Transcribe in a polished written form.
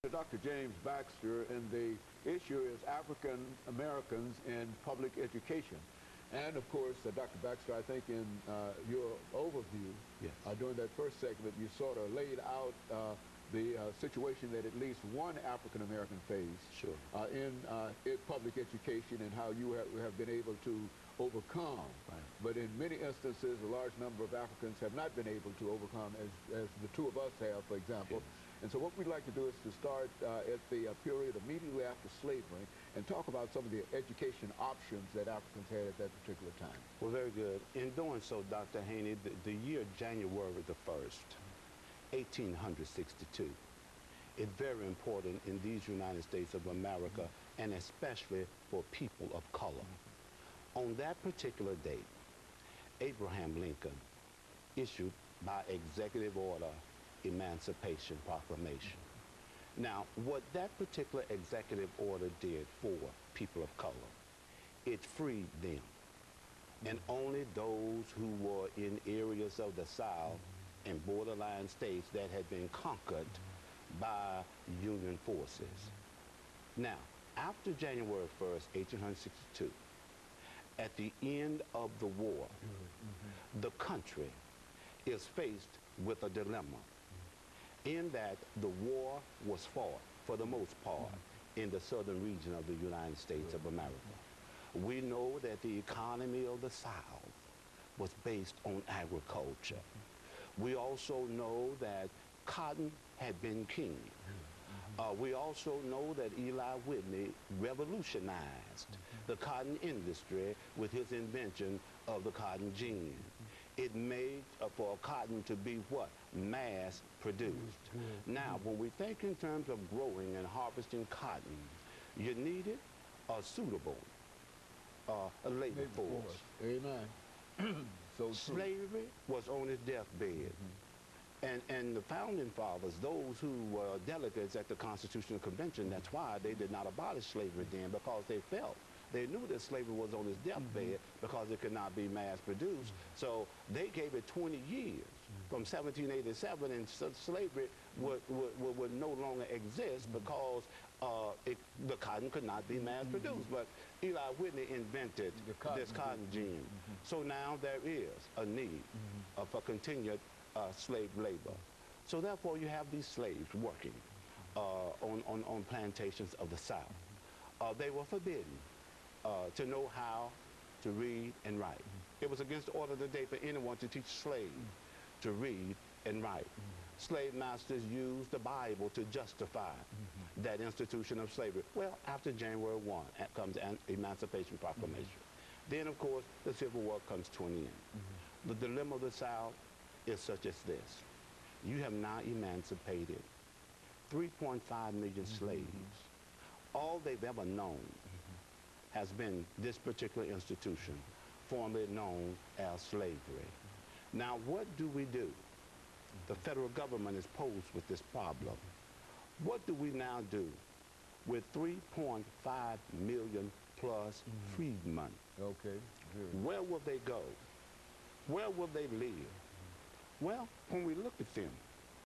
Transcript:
Dr. James Baxter, and the issue is African Americans in public education. And of course, Dr. Baxter, I think in your overview, yes, during that first segment, you sort of laid out the situation that at least one African American face sure, in public education, and how you have been able to overcome. right. But in many instances, a large number of Africans have not been able to overcome, as the two of us have, for example. Yes. And so what we'd like to do is to start at the period immediately after slavery and talk about some of the education options that Africans had at that particular time. Well, very good. In doing so, Dr. Haney, the year January the 1st, 1862, is very important in these United States of America, and especially for people of color. On that particular date, Abraham Lincoln issued by executive order Emancipation Proclamation. Now, what that particular executive order did for people of color, it freed them. And only those who were in areas of the South and borderline states that had been conquered by Union forces. Now, after January 1st, 1862, at the end of the war, the country is faced with a dilemma, in that the war was fought, for the most part, in the southern region of the United States of America. We know that the economy of the South was based on agriculture. We also know that cotton had been king. We also know that Eli Whitney revolutionized the cotton industry with his invention of the cotton gin. It made for cotton to be what? Mass produced. Now, when we think in terms of growing and harvesting cotton, you needed a suitable labor force. Amen. So slavery was on its deathbed. And the founding fathers, those who were delegates at the Constitutional Convention, that's why they did not abolish slavery then, because they knew that slavery was on its deathbed because it could not be mass produced. So they gave it 20 years from 1787, and slavery would no longer exist because the cotton could not be mass produced. But Eli Whitney invented this cotton gin. So now there is a need for continued slave labor. So therefore you have these slaves working on plantations of the South. They were forbidden to know how to read and write. It was against the order of the day for anyone to teach slaves to read and write. Slave masters used the Bible to justify that institution of slavery. Well, after January 1 comes an Emancipation Proclamation. Then, of course, the Civil War comes to an end. The dilemma of the South is such as this. You have now emancipated 3.5 million slaves. All they've ever known has been this particular institution, formerly known as slavery. Now, what do we do? The federal government is posed with this problem. What do we now do with 3.5 million plus freedmen? okay. Where will they go? Where will they live? Well, when we look at them,